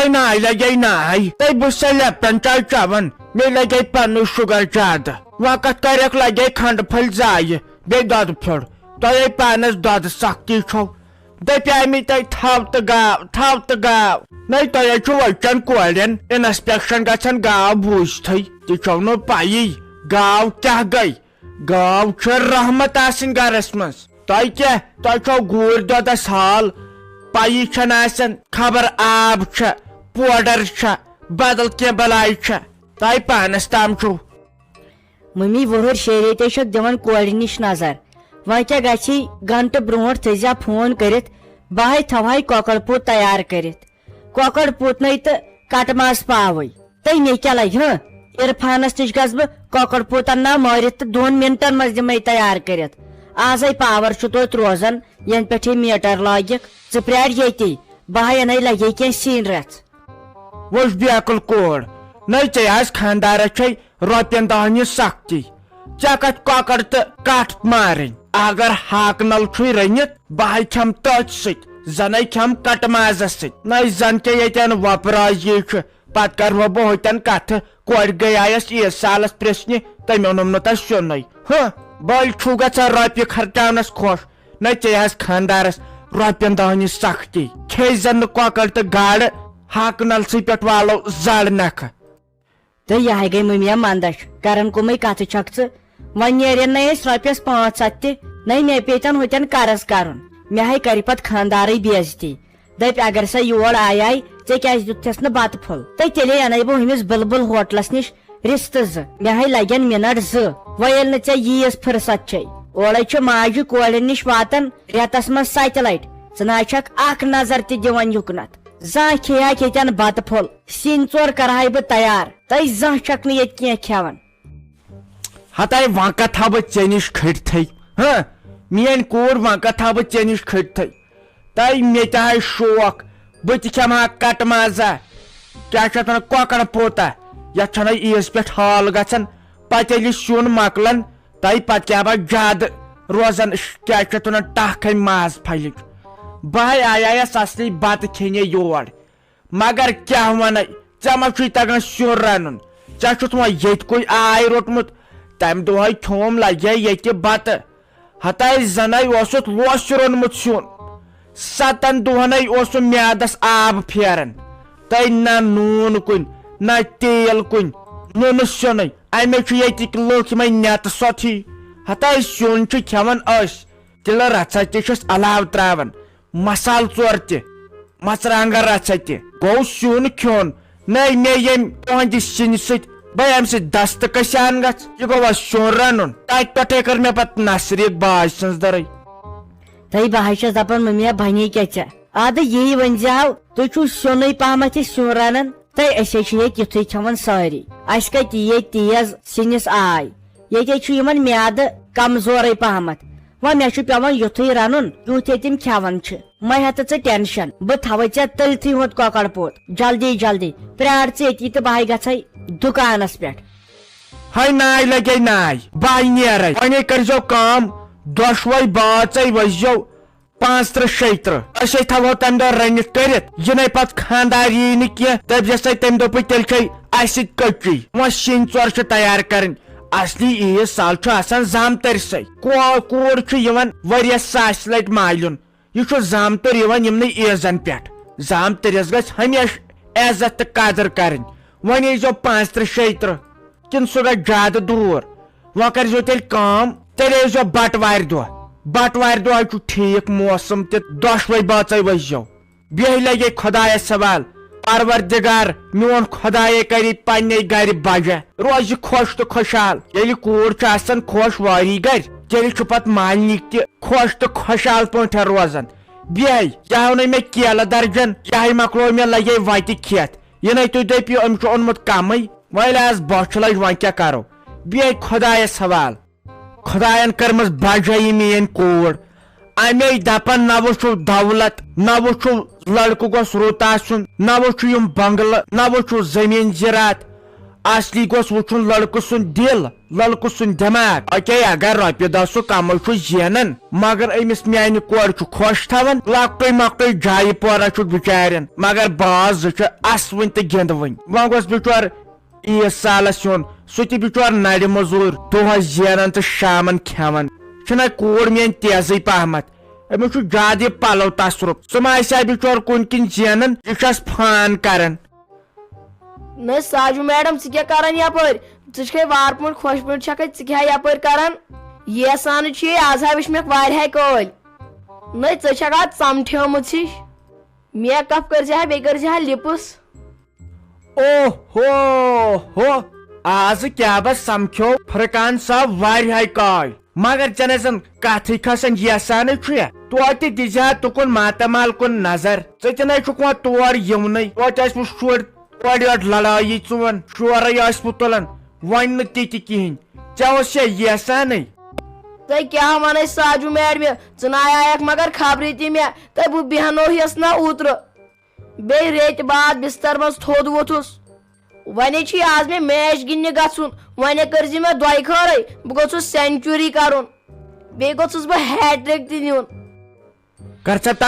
تۄہہِ ناے لگے ناے تۄہہِ بہٕ سا لیپٹن چاے چٮ۪وان مےٚ لگے پننُے شُگر زیادٕ وقت کریکھ لگے کھنڈٕ پھٔلۍ زایہِ بیٚیہِ دۄدٕ پھیوٚر تۄہے پانس دۄدٕ سختی چھو دپیٛاے مےٚ تۄہہِ تھو تہٕ گاو نَے تۄہے چھُ وٕچھان کورٮ۪ن انسپیکشن گژھان گاو بوٗزتھٕے تہِ چھو نہٕ پیی گاو کیٛاہ گٔے گاو چھِ رحمت آسٕنۍ گرس منٛز تۄہہِ کیٛاہ تۄہہِ چھو گوٗرۍ دۄدس حال پیی چھنہٕ آسان خبر آب چھا پوڈر چھا بدل کینٛہہ بلاے چھا تۄہہِ پانس تام چھُو ممی وُہُر شیٚیہِ ریٚتۍ چھکھ دِوان کورِ نِش نظر وۄنۍ کیٛاہ گژھی گنٹہٕ برونٛٹھ تھٲیزِ فون کٔرِتھ بہٕ ہے تھاوہے کۄکر پوٗت تیار کٔرِتھ کۄکر پوٗتنٕے تہٕ کٹہٕ ماز پاوٕے تہٕ مےٚ کیٛاہ لگہِ عرفانس نِش گژھٕ بہٕ کۄکر پوٗت انناو مٲرِتھ تہٕ 2 منٹن منٛز دِمے تیار کٔرِتھ آزے پاور چھُ توتہِ روزان ینہٕ پٮ۪ٹھ یہِ میٹر لاگِکھ ژٕ پرٛار ییٚتی بہٕ ہے انے لگے کینٛہہ سِنۍ رژھ وٕچھ بیکل کور نَے ژےٚ آز خانٛدارس چھے رۄپین دہن ہِنٛز سختی ژےٚ کتھ کۄکر تہٕ کٹھ مارٕنۍ اگر ہاکہٕ نل چھُے رٔنِتھ بہٕ ہے کھٮ۪م تٔتھۍ سۭتۍ زنے کھٮ۪م کٹہٕ مازس سۭتۍ نَے زن کیٛاہ ییٚتٮ۪ن وۄپراجی چھُ پتہٕ کرہو بہٕ ہوٚتٮ۪ن کتھٕ کورِ گٔیایس عیٖز سالس پرژھنہِ تٔمۍ اوٚنُم نہٕ تتھ سیُنٕے بٔلۍ چھُو گژھان رۄپیہِ خرچاونس خۄش نَے ژےٚ آز خانٛدارس رۄپین دہن ہِنٛز سختی کھیٚیہِ زن نہٕ کۄکر تہٕ گاڈٕ ہاکہٕ نلسٕے پٮ۪ٹھ والو زڈ نکھٕ تہٕ یہِ ہے گٔے مٔمیا منٛدچھ کرن کُمے کتھٕ چھکھ ژٕ وۄنۍ نیرن نہٕ أسۍ رۄپیس 500 تہِ نَے مےٚ پیٚتن ہوٚتٮ۪ن قرض کرُن مےٚ ہے کرِ پتہٕ خانٛدارٕے بےعزتی دپہِ اگر سۄ یور آیے ژےٚ کیٛازِ دیُتتھس نہٕ بتہٕ پھوٚل تہٕ تیٚلے انے بہٕ ہُمِس بلبل ہوٹلس نِش رستہٕ 2 مےٚ ہے لگن منٹ 2 وۄنۍ ییٚلہِ نہٕ ژےٚ ییٖژ فرست چھے اورے چھُ ماجہِ کورٮ۪ن نِش واتان رٮ۪تس منٛز 7 لٹہِ ژٕ نہ چھکھ اکھ نظر تہِ دِوان یُکنتھ زانٛہہ کھیٚیاکھ ییٚتٮ۪ن بتہٕ پھوٚل سِنۍ 4 کرہے بہٕ تیار تہٕ زانٛہہ چھکھ نہٕ ییٚتہِ کینٛہہ کھٮ۪وان ہتاے وانٛکا تھاو بہٕ ژےٚ نِش کھٔٹتھٕے میٲنۍ کوٗر وانٛکا تھاو بہٕ ژےٚ نِش کھٔٹتھٕے تۄہہِ مےٚ تہِ ہے شوق بہٕ تہِ کھٮ۪مہٕ ہا کٹہٕ مازا کیٛاہ چھِ اتھ ونان کۄکر پوٗتا یتھ چھنہٕ عیٖز پٮ۪ٹھ حال گژھان پتہٕ ییٚلہِ سیُن مۄکلان تۄہہِ پتہٕ کیٛاہ بہٕ زیادٕ روزان کیٛاہ چھِ اتھ ونان ٹکھ ماز پھلِچ بہٕ ہے آیایس اصلی بتہٕ کھیٚنہِ یور مگر کیٛاہ ونے ژےٚ ما چھُے تگان سیُن رنُن ژےٚ چھُتھ وۄنۍ ییٚتہِ کُے آے روٚٹمُت تمہِ دۄہے کھیوم لگے ییٚتہِ بتہٕ ہتاے زنے اوسُتھ لوسہِ روٚنمُت سیُن 7 دۄہنے اوسُم میادس آب پھیران تۄہہِ نہ نوٗن کُنہِ نہ تیل کُنہِ نُنہٕ سیُنٕے امے چھُ ییٚتِکۍ لُکھ یِمے نٮ۪تہٕ سۄتھی ہتاے سیُن چھِ کھٮ۪وان أسۍ تِلہٕ رژھا تہِ چھِس علاوٕ تراوان مسال ژور تہِ مرژٕوانٛگن رژھا تہِ گوٚو سیُن کھیوٚن نَے مےٚ ییٚمہِ تُہنٛدِ سِنہِ سۭتۍ بہٕ امہِ سۭتۍ دستہٕ کٔسان گژھ یہِ گوٚو وۄنۍ سیُن رنُن تتہِ پٮ۪ٹھے کٔر مےٚ پتہٕ نصری باج سٕنٛز درٕے تہٕ بہٕ ہے چھس دپان مٔمیا بنے کیٛاہ ژےٚ ادٕ یی ؤنۍزِہو تُہۍ چھُو سیُنٕے پہمتھ یہِ سیُن رنان تہٕ أسۍ ہے چھِ ییٚتہِ یِتھُے کھٮ۪وان سٲری اسہِ کتہِ ییٚتہِ تیز سِنِس آے ییٚتہِ چھُ یِمن میادٕ کمزورے پہمتھ وۄنۍ مےٚ چھُ پیوان یُتھُے رنُن یُتھ ییٚتہِ تِم کھٮ۪وان چھِ مہ ہٮ۪تہٕ ژٕ ٹینشن بہٕ تھاوے ژےٚ تٔلۍتھٕے ہوٚت کۄکر پوٗت جلدی جلدی پرٛار ژٕ ییٚتی تہٕ بہٕ ہے گژھے دُکانس پٮ۪ٹھ ہے ناے لگے ناے بہٕ نیرے وۄنۍ کٔرۍزیو کٲم دۄشوے باژے ؤسۍزیو 35-36 أسے تھاوو تمہِ دۄہ رٔنِتھ کٔرِتھ یِنَے پتہٕ خانٛدار یی نہٕ کینٛہہ دٔپزٮ۪س تمہِ دوٚپُے تیٚلہِ چھے اسہِ سۭتۍ کٔچی وۄنۍ سِنۍ 4 چھِ تیار کرٕنۍ اصلی عیٖز سال چھُ آسان زامتٕرسٕے کوٗر چھُ یِوان ؤریس 100 لٹہِ مالُن یہِ چھُ زامتٕر یِوان یِمنٕے عیٖزن پٮ۪ٹھ زامتٕرِس گژھِ ہمیشہٕ عزت تہٕ قدٕر کرٕنۍ وۄنۍ ییٖزیو 35-36 کِنہٕ سُہ گژھِ زیادٕ دوٗر وۄنۍ کٔرۍزیو تیٚلہِ کٲم تیٚلہِ ییٖزیو بٹوارِ دۄہ بٹوارِ دۄہ چھُ ٹھیٖک موسم تہِ دۄشوے باژے ؤسۍزیو بیٚیہِ لگے خۄدایس حوال پروردگار میون خۄدایے کری پننہِ گرِ بجا روزِ خۄش تہٕ خۄشحال ییٚلہِ کوٗر چھِ آسان خۄش واری گرِ تیٚلہِ چھُ پتہٕ مالنِک تہِ خۄش تہٕ خۄشحال پٲٹھۍ روزان بیٚیہِ چاہو نہٕ مےٚ کیلہٕ درجن چاہے مۄکلو مےٚ لگے وتہِ کھٮ۪تھ یِنَے تُہۍ دٔپِو أمۍ چھُ اوٚنمُت کمٕے وۄنۍ آز بۄچھِ لج وۄنۍ کیٛاہ کرو بیٚیہِ خۄدایس حوال خۄداین کٔرمٕژ بجٲیی میٲنۍ کوٗر امے دپان نہ وٕچھو دولت نہ وٕچھو لڑکہٕ گوٚژھ رُت آسُن نہ وٕچھو یِم بنگلہٕ نہ وٕچھو زٔمیٖن زِرات اصلی گوس وچھن لڑکہ سن دل لڑکہ سن دماغ اکے اگر رۄپیہِ دہ سُہ کمل چھُ زینان مگر امس میانہ کورِ چھُ خۄش تھاوان لۄکٹے مۄکٹے جایہِ پورا چھُ بچارین مگر باز زٕ چھِ اسوٕنۍ تہٕ گِنٛدوٕنۍ وۄنۍ گوٚژھ بچور عیٖز سالس یُن سُہ تہِ بچور نرِ موٚزوٗر دۄہس زینان تہٕ شامن کھٮ۪وان چھُنہ کوٗر میٲنۍ تیزٕے پہمتھ أمِس چھُ زیادٕ یہِ پلو تصرُف سُہ ما آسہِ ہا بچور کُنہِ کِنۍ زینان یہِ چھس فان کران نہ ساجو میڈم ژٕ کیٛاہ کران یپٲرۍ ژٕ چھکھے وار پٲٹھۍ خۄش پٲٹھۍ چھکھے ژٕ کیٛاہ یپٲرۍ کران یسان چھُ آز ہا وٕچھ مےٚ واریاہ کٲلۍ نہ ژٕ چھکھ اتھ ژمٹھیٲمٕژ ہِش میک اپ کٔرزِ ہا بیٚیہِ کٔرزِ ہا لِپٕس او ہو آز کیا بس سمکھو فرقان صاحب واریاہ کالۍ مگر ژےٚ نَے زن کتھٕے کھسان یسانے چھُیا توتہِ دِزِ ہا تُکُن ماتامال کُن نظر ژٕ تہِ نَے چھُکھ وۄنۍ تور یِونٕے توتہِ ٲسۍ وٕ شُرۍ اورٕ یورٕ لڑایی ژون شورے ٲسۍ وٕ تُلان وۄنۍ نہٕ تہِ تہِ کِہینۍ ژےٚ اوس یسانے تُہۍ کیٛاہ ونٕے ساجو میڈمہِ ژٕ نایکھ مگر خبرٕ تہِ مےٚ تہٕ بہٕ بیٚہنوہس نا اوترٕ بیٚیہِ ریٚتۍ بعد بستر منٛز تھوٚد ووٚتھُس وۄنۍ چھُے آز مےٚ میچ گِنٛدنہِ گژھُن وۄنۍ کٔرزِ مےٚ دۄیہِ خٲرے بہٕ گوٚژھُس سینچُری کرُن بیٚیہِ گوٚژھُس بہٕ ہیٹرِک تہِ نیُن کرژپ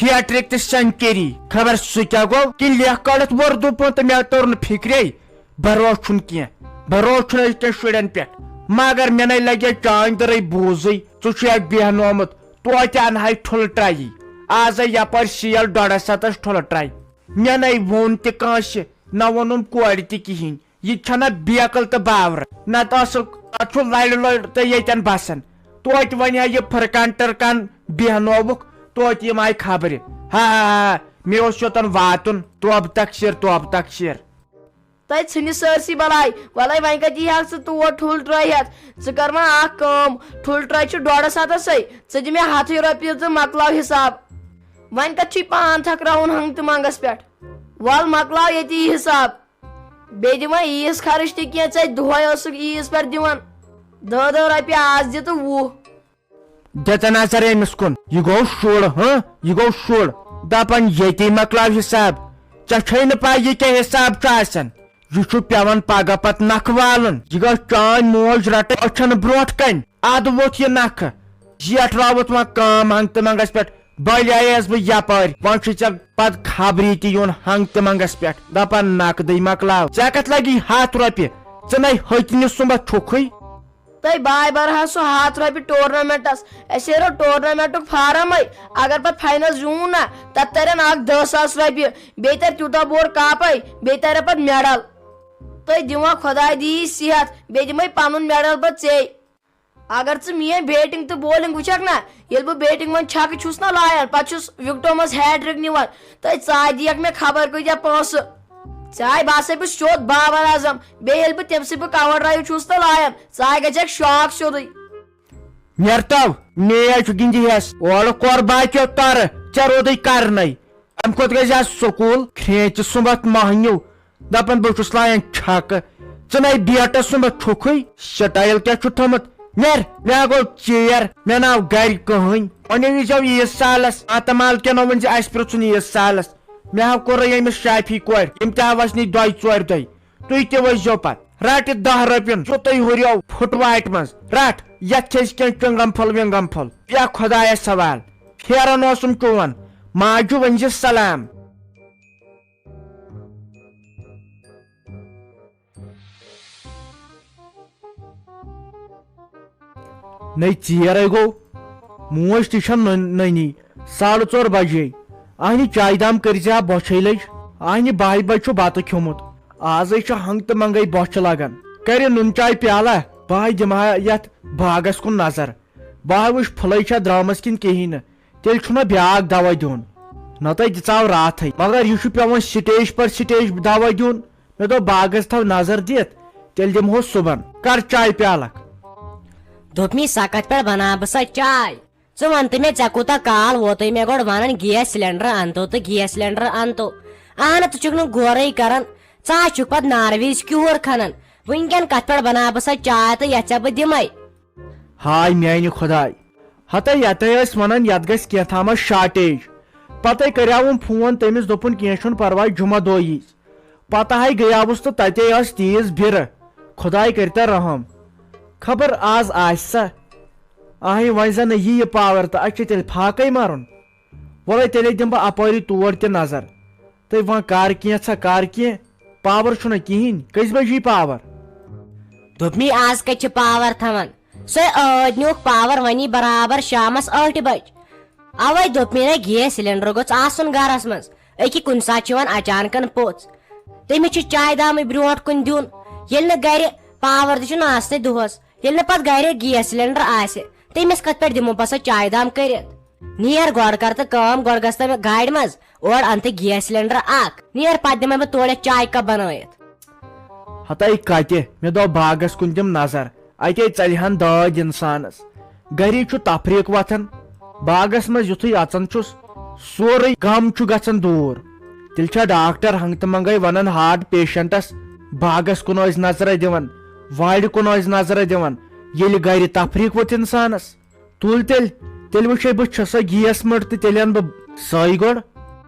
ہیٹرک تہٕ سینچری خبر سُہ کیٛاہ گوٚو کِنہٕ لیکھ کڑتھ وردو پٲٹھۍ تہٕ مےٚ توٚر نہٕ فِکرے بھروسہٕ چھُنہٕ کینٛہہ بھروسہٕ چھُنہٕ أزکٮ۪ن شُرٮ۪ن پٮ۪ٹھ مگر مےٚ نَے لگے چانہِ دٔرے بوٗزٕے ژٕ چھُکھ بیٚہنومُت توتہِ انہاے ٹھُلہٕ ٹرایی آزے یپٲرۍ سیل 150 ٹھُلہٕ ٹرے مےٚ نَے ووٚن تہِ کٲنٛسہِ نہ ووٚنُم کورِ تہِ کِہینۍ یہِ چھنہ بیکل تہٕ باورٕ نتہٕ ٲسٕکھ اتھ چھُ لڑِ لڑ تہٕ ییٚتٮ۪ن بسان توتہِ وۄنۍ ہا یہِ فرقان ٹرکان بیٚہنووُکھ توتہِ یِم آیہِ خبرِ ہا مےٚ اوس یوٚتن واتُن توبہٕ تقسیٖر تۄہہِ ژھٕنہِ سٲرسٕے بلاے وَلے وۄنۍ کتہِ ییٖہکھ ژٕ تور ٹھُلہٕ ٹرے ہٮ۪تھ ژٕ کر وۄنۍ اکھ کٲم ٹھُلہٕ ٹرے چھُ 150 ژٕ دِ مےٚ 100 رۄپیہِ تہٕ مۄکلاو حساب وۄنۍ کتہِ چھُے پان تھکراوُن ہنگ تہٕ منگس پٮ۪ٹھ ول مۄکلاو ییٚتی یہِ حساب بیٚیہِ دِ وۄنۍ عیٖز خرٕچ تہِ کینٛہہ ژےٚ دۄہے ٲسٕکھ عیٖز پٮ۪ٹھ دِوان 10 رۄپیہِ آز دِ تہٕ 20 دِتہٕ نظر أمِس کُن یہِ گوٚو شُر یہِ گوٚو شُر دپان ییٚتی مۄکلاو حساب ژےٚ چھے نہٕ پاے یہِ کیٛاہ حساب چھُ آسان یہِ چھُ پیوان پگہہ پتہٕ نکھٕ والُن یہِ گژھِ چٲنۍ موج رٹٕنۍ أچھن برونٛٹھ کنۍ ادٕ ووٚتھ یہِ نکھٕ زیٹھراوُتھ وۄنۍ کٲم ہنگ تہٕ منگس پٮ۪ٹھ بلیایس بہٕ یپٲرۍ وۄنۍ چھُے ژےٚ پتہٕ خبری تہِ یُن ہنگ تہٕ منگس پٮ۪ٹھ دپان نقدٕے مۄکلاو ژےٚ کتھ لگی 100 رۄپیہِ ژٕ نَے ۂتنہِ سُمبتھ چھُکھٕے تۄہہِ باے برہا سُہ 100 رۄپیہِ ٹورنامنٹس اسے روٚٹ ٹورنامنٹُک فارمے اگر پتہٕ فاینل زیوٗن نا تتھ ترن اکھ 10,000 رۄپیہِ بیٚیہِ ترِ تیوٗتاہ بوٚڑ کپے بیٚیہِ ترِ پتہٕ میڈل تُہۍ دِوان خۄداے دِیی صحت بیٚیہِ دِمے پنُن میڈل پتہٕ ژےٚ اگر ژٕ میٲنۍ بیٹنگ تہٕ بولنگ وٕچھکھ نا ییٚلہِ بہٕ بیٹنگ منٛز چھکہٕ چھُس نا لایان پتہٕ چھُس وِکٹو منٛز ہیٹرک نِوان تہٕ ژٕ دِیکھ مےٚ خبر کۭتیاہ پونٛسہٕ ژٕ باسے بہٕ سیوٚد بابر اعظم بیٚیہِ ییٚلہِ بہٕ تمہِ سۭتۍ بہٕ کور ڈرایو چھُس تہٕ لایان ژٕ گژھکھ شاک سیوٚدُے نیرتو میچ گِنٛدِہس اورٕ کور باقیو ترٕ ژےٚ روٗدٕے کرنٕے امہِ کھۄتہٕ گژھِ ہا سکوٗل کھرٛیچہِ سُمبتھ مۄہنیوٗ دپان بہٕ چھُس لایان چھکہٕ ژٕ نَے بیٹس سُمبتھ چھُکھٕے سٹایل کیٛاہ چھُ تھوٚمُت نیر مےٚ گوٚو ژیر مےٚ ناو گرِ کٕہٕنۍ وۄنۍ ییٖزیو عیٖز سالس ماتامال کٮ۪نو ؤنۍ زِ اسہِ پرٛژھُن عیٖز سالس مےٚ ہاو کوٚرُے أمِس شافی کورِ یِم تہِ ہاوس نٕے 2-4 دۄہہِ تُہۍ تہِ ؤسۍزیو پتہٕ رٹہِ 10 رۄپین چھُ تُہۍ ہُریو پھُٹواٹہِ منٛز رٹ یتھ کھیٚسہِ کینٛہہ چنگم پھل وِنگم پھل بیٚہہ خۄدایس سوال پھیران اوسُم چون ماجہِ ؤنۍزِ سلام نَے ژیرے گوٚو موج تہِ چھےٚ نٔنی 4:30 بجے اہنہِ چایہِ دام کٔرزِ ہا بۄچھے لٔج اہنہِ 12 بجہِ چھُ بتہٕ کھیوٚمُت آزے چھُ ہنگ تہٕ منگے بۄچھِ لگان کرِ نُن چاے پیالہ بہٕ دِمہٕ ہا یتھ باغس کُن نظر بہٕ وٕچھ پھٕلے چھا درامٕژ کِنہٕ کہیٖنۍ نہٕ تیٚلہِ چھُنہ بیاکھ دوا دیُن نتہٕ دِژاو راتھٕے مگر یہِ چھُ پیوان سٹیج پتہٕ سٹیج دوا دیُن مےٚ دوٚپ باغس تھاو نظر دِتھ تیٚلہِ دِمہوس صبحن کر چاے پیالکھ دوٚپمی سۄ کتھ پٮ۪ٹھ بناو بہٕ سۄ چاے ژٕ ون تہٕ مےٚ ژےٚ کوٗتاہ کال ووتُے مےٚ گۄڈٕ ونان گیس سلینڈر انتو تہٕ گیس سلینڈر انتو اہنہٕ ژٕ چھُکھ نہٕ غورے کران ژٕ ہا چھُکھ پتہٕ نارٕ وِزِ کیوٗر کھنان وٕنکٮ۪ن کتھ پٮ۪ٹھ بناو بہٕ سۄ چاے تہٕ یتھ ژےٚ بہٕ دِمے ہاے میانہِ خۄداے ہتے یتے ٲسۍ ونان یتھ گژھِ کینٛہہ شارٹیج پتے کریاوُم فون تٔمِس دوٚپُن کینٛہہ چھُنہٕ پرواے جمعہ دۄہ ییٖز پتہ گیاوس تو تتے ٲس تیز بِرٕ خداے کرتا رحم خبر آز آسہ آہے وۄنۍ زن یی پاور تو اَسہِ چھُ تیٚلہِ پھاکے مارُن وۄلے تیٚلے دِمہٕ بہٕ اپٲری تور تہِ نظر تُہۍ وۄنۍ کر کینٛژھا کر کینٛہہ پاور چھُنہٕ کِہیٖنۍ کٔژِ بجہِ یی پاور دوٚپمی آز کتہِ چھِ پاور تھاوان سۄ ٲدۍ نیوٗکھ پاور وۄنی برابر شامس 8 بجہِ اوے دوٚپمی نہ گیس سلینڈر گوٚژھ آسُن گرس منٛز أکہِ کُنہِ ساتہٕ چھُ یِوان اچانکن پوٚژھ تٔمِس چھُ چاے دامٕے برونٛٹھ کُن دیُن ییٚلہِ نہٕ گرِ پاور تہِ چھُنہٕ آسنٕے دۄہس ییٚلہِ نہٕ پتہٕ گرِ گیس سلینڈر آسہِ تٔمِس کتھ پٮ۪ٹھ دِمو پتہٕ سۄ چاے دام کٔرِتھ نیر گۄڈٕ کر تہٕ کٲم گۄڈٕ گژھ تہٕ گاڑِ منٛز اورٕ انتہٕ گیس سلینڈر اکھ نیر پتہٕ دِمے بہٕ تورٕ چاے کپ بنٲیِتھ ہتاے کتہِ مےٚ دوٚپ باغس کُن دِم نظر اتے ژلہِ ہن دٲدۍ انسانس گری چھُ تفریٖق وتھان باغس منٛز یُتھُے اژان چھُس سورُے غم چھُ گژھان دوٗر تیٚلہِ چھا ڈاکٹر ہنٛگ تہٕ منٛگے ونان ہارٹ پیشنٹس باغس کُن ٲسۍ نظرا دِوان وارِ کُن ٲسۍ نظرا دِوان ییٚلہِ گرِ تفریٖق ووٚتھ انسانس تُل تیٚلہِ وٕچھے بہٕ چھُ سۄ گیس مٔٹ تہٕ تیٚلہِ انہٕ بہٕ سٲے گۄڈٕ